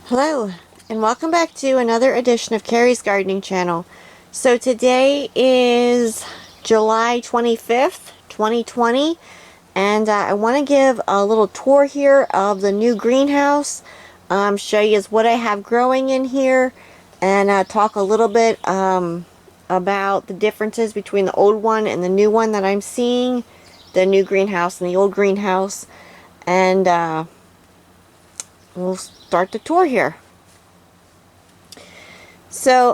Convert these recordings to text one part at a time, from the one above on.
Hello, and welcome back to another edition of Carrie's Gardening Channel. So today is July 25th, 2020, and I want to give a little tour here of the new greenhouse, show you what I have growing in here, and talk a little bit about the differences between the old one and the new one that I'm seeing, the new greenhouse and the old greenhouse, and we'll start the tour here. So,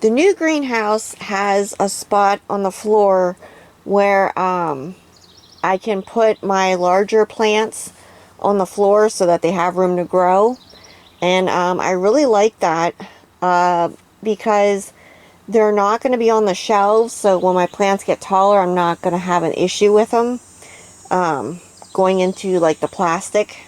the new greenhouse has a spot on the floor where I can put my larger plants on the floor so that they have room to grow. And I really like that because they're not going to be on the shelves, so when my plants get taller, I'm not going to have an issue with them going into like the plastic.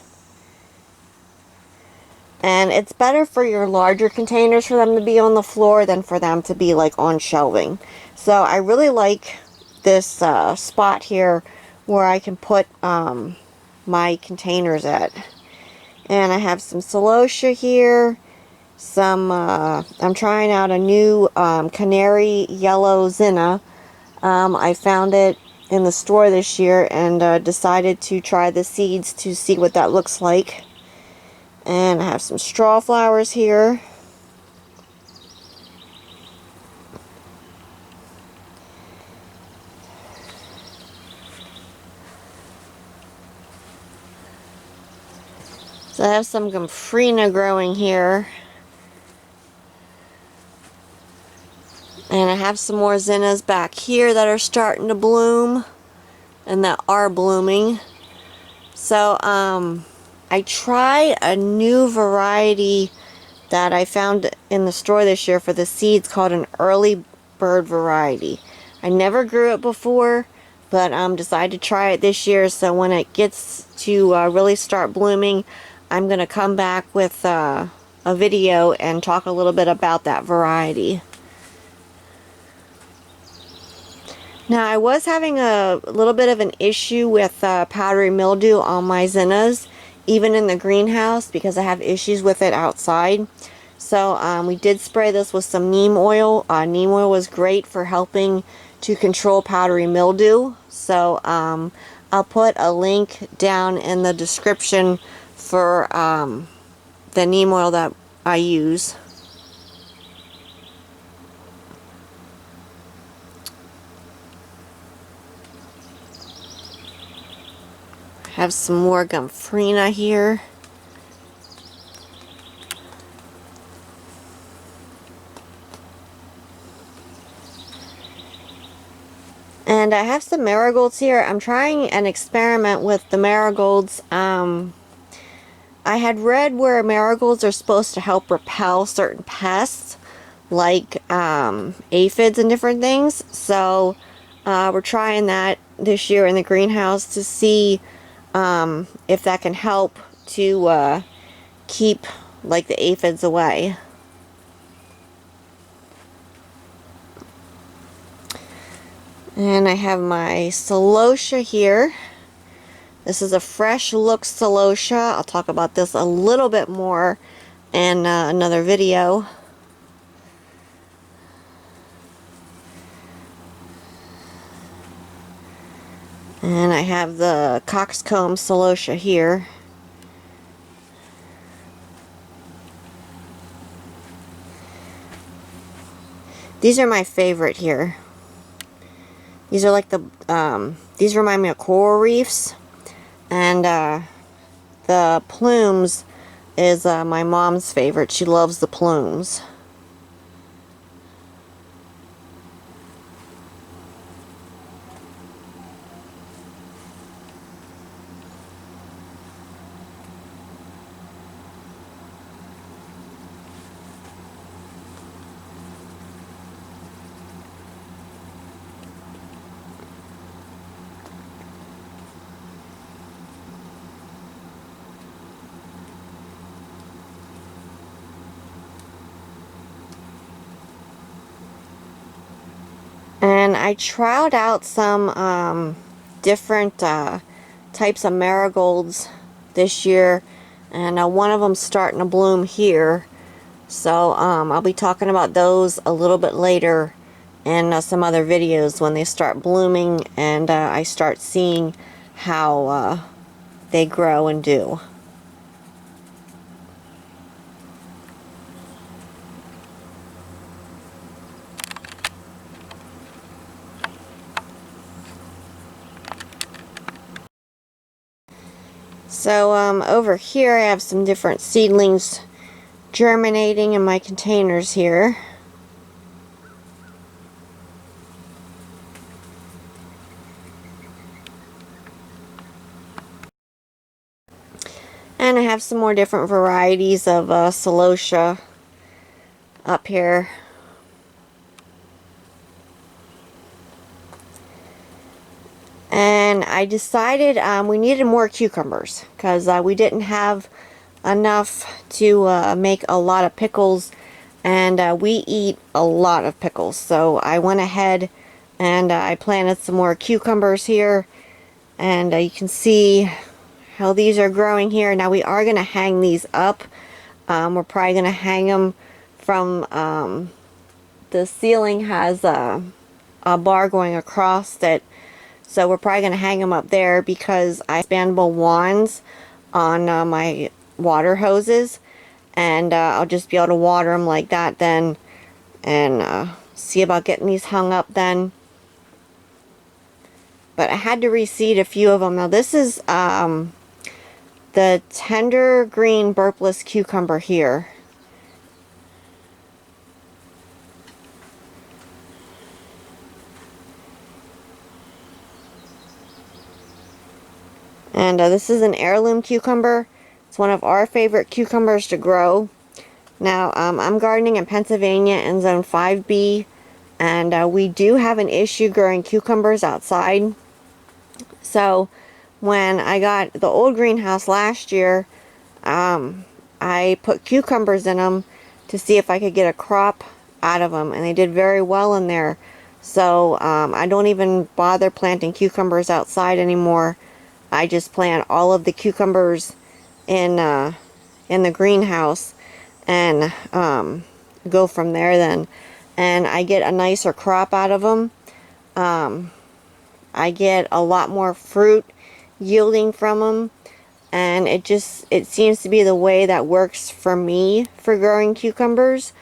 And it's better for your larger containers for them to be on the floor than for them to be like on shelving. So I really like this spot here where I can put my containers at. And I have some celosia here. I'm trying out a new canary yellow zinnia. I found it in the store this year and decided to try the seeds to see what that looks like. And I have some straw flowers here. So I have some gomphrena growing here. And I have some more zinnias back here that are starting to bloom and that are blooming. So I tried a new variety that I found in the store this year for the seeds called an early bird variety. I never grew it before, but decided to try it this year, so when it gets to really start blooming, I'm going to come back with a video and talk a little bit about that variety. Now, I was having a little bit of an issue with powdery mildew on my zinnias, even in the greenhouse, because I have issues with it outside. So we did spray this with some neem oil. Neem oil was great for helping to control powdery mildew. So I'll put a link down in the description for the neem oil that I use. Have some more gomphrena here. And I have some marigolds here. I'm trying an experiment with the marigolds. I had read where marigolds are supposed to help repel certain pests, like aphids and different things. So we're trying that this year in the greenhouse to see if that can help to keep like the aphids away. And I have my celosia here. This is a fresh look celosia. I'll talk about this a little bit more in another video. And I have the coxcomb celosia here. These are my favorite here. These are like these remind me of coral reefs. And the plumes is my mom's favorite. She loves the plumes. And I tried out some different types of marigolds this year. And one of them's starting to bloom here. So I'll be talking about those a little bit later in some other videos when they start blooming and I start seeing how they grow and do. So over here I have some different seedlings germinating in my containers here. And I have some more different varieties of celosia up here. And I decided we needed more cucumbers because we didn't have enough to make a lot of pickles, and we eat a lot of pickles. So I went ahead and I planted some more cucumbers here, and you can see how these are growing here. Now we are going to hang these up. We're probably going to hang them from the ceiling has a bar going across it. So we're probably going to hang them up there because I have expandable wands on my water hoses. And I'll just be able to water them like that then. And see about getting these hung up then. But I had to reseed a few of them. Now this is the tender green burpless cucumber here. And this is an heirloom cucumber. It's one of our favorite cucumbers to grow. Now, I'm gardening in Pennsylvania in Zone 5B, and we do have an issue growing cucumbers outside. So, when I got the old greenhouse last year, I put cucumbers in them to see if I could get a crop out of them, and they did very well in there. So, I don't even bother planting cucumbers outside anymore. I just plant all of the cucumbers in the greenhouse and go from there then. And I get a nicer crop out of them. I get a lot more fruit yielding from them. And it seems to be the way that works for me for growing cucumbers.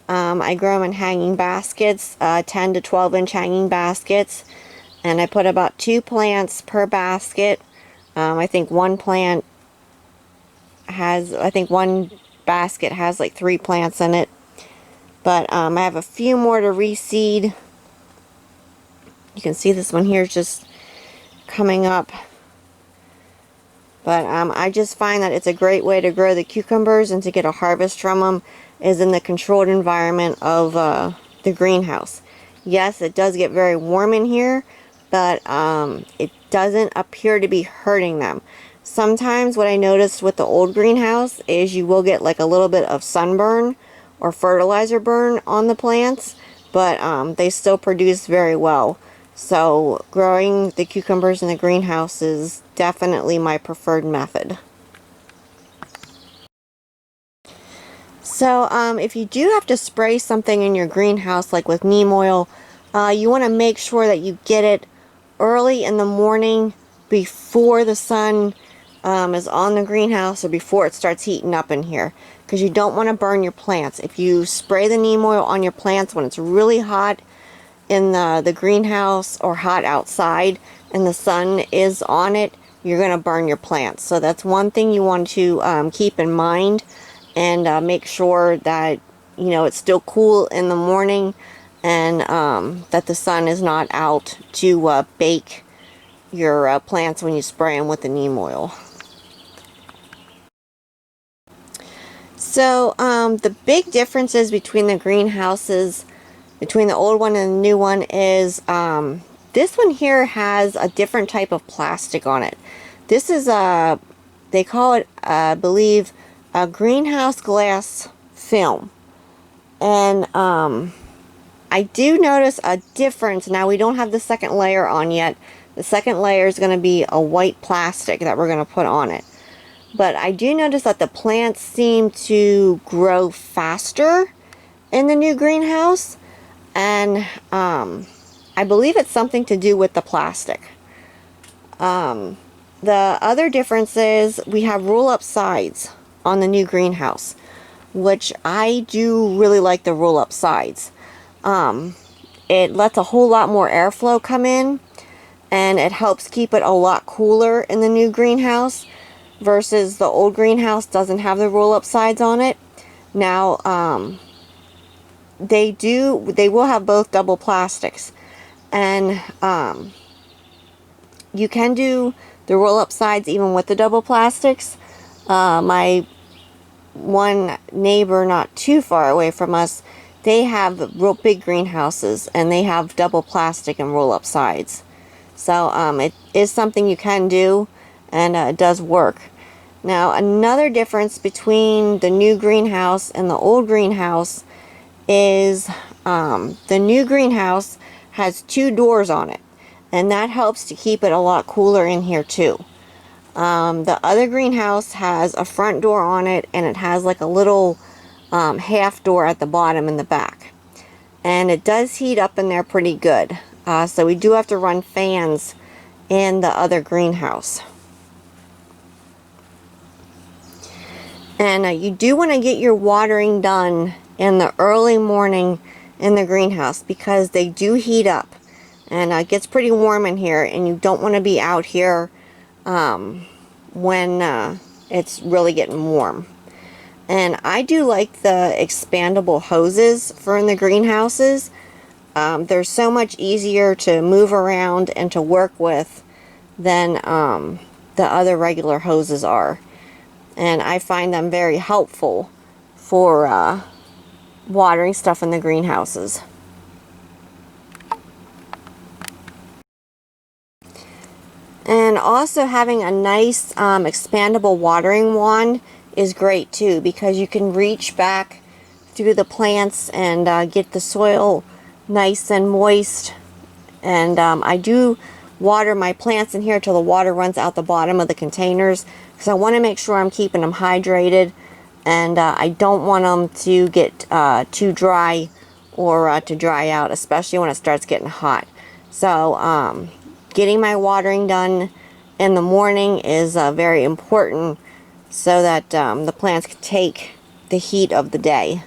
I grow them in hanging baskets, 10 to 12 inch hanging baskets. And I put about 2 plants per basket. I think one basket has like 3 plants in it. But I have a few more to reseed. You can see this one here is just coming up. But I just find that it's a great way to grow the cucumbers and to get a harvest from them is in the controlled environment of the greenhouse. Yes, it does get very warm in here, but it doesn't appear to be hurting them. Sometimes what I noticed with the old greenhouse is you will get like a little bit of sunburn or fertilizer burn on the plants, but they still produce very well. So growing the cucumbers in the greenhouse is definitely my preferred method. So if you do have to spray something in your greenhouse, like with neem oil, you want to make sure that you get it early in the morning before the sun is on the greenhouse or before it starts heating up in here, because you don't want to burn your plants. If you spray the neem oil on your plants when it's really hot in the greenhouse or hot outside and the sun is on it, you're going to burn your plants. So that's one thing you want to keep in mind, and make sure that it's still cool in the morning and that the sun is not out to bake your plants when you spray them with the neem oil. So the big differences between the greenhouses, between the old one and the new one, is this one here has a different type of plastic on it. This is they call it, I believe, a greenhouse glass film. And I do notice a difference. Now, we don't have the second layer on yet. The second layer is going to be a white plastic that we're going to put on it. But I do notice that the plants seem to grow faster in the new greenhouse, and I believe it's something to do with the plastic. The other difference is we have roll-up sides on the new greenhouse, which I do really like the roll-up sides. It lets a whole lot more airflow come in, and it helps keep it a lot cooler in the new greenhouse versus the old greenhouse doesn't have the roll-up sides on it. Now, they will have both double plastics, and you can do the roll-up sides even with the double plastics. My one neighbor not too far away from us, they have real big greenhouses and they have double plastic and roll-up sides. So it is something you can do, and it does work. Now, another difference between the new greenhouse and the old greenhouse is the new greenhouse has 2 doors on it, and that helps to keep it a lot cooler in here too. The other greenhouse has a front door on it, and it has like a little half door at the bottom in the back, and it does heat up in there pretty good. So we do have to run fans in the other greenhouse. And you do want to get your watering done in the early morning in the greenhouse, because they do heat up, and it gets pretty warm in here, and you don't want to be out here when it's really getting warm. And I do like the expandable hoses for in the greenhouses. They're so much easier to move around and to work with than the other regular hoses are. And I find them very helpful for watering stuff in the greenhouses. And also having a nice expandable watering wand is great too, because you can reach back through the plants and get the soil nice and moist. And I do water my plants in here till the water runs out the bottom of the containers, because I want to make sure I'm keeping them hydrated, and I don't want them to get too dry or to dry out, especially when it starts getting hot. So getting my watering done in the morning is very important, so that the plants can take the heat of the day.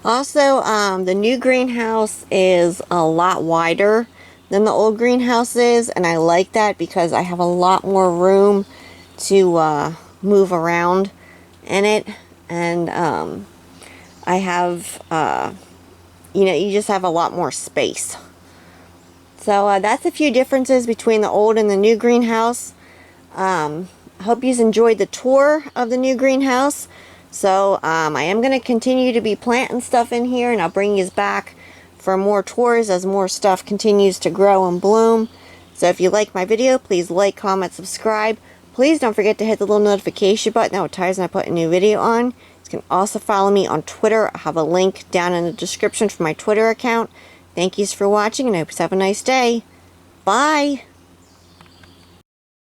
Also, the new greenhouse is a lot wider than the old greenhouse is, and I like that because I have a lot more room to move around in it. And I have, you know, you just have a lot more space. So that's a few differences between the old and the new greenhouse. I hope you enjoyed the tour of the new greenhouse. So I am going to continue to be planting stuff in here, and I'll bring you back for more tours as more stuff continues to grow and bloom. So if you like my video, please like, comment, subscribe. Please don't forget to hit the little notification button that will tell you when I put a new video on. You can also follow me on Twitter. I have a link down in the description for my Twitter account. Thank you for watching, and I hope you have a nice day. Bye!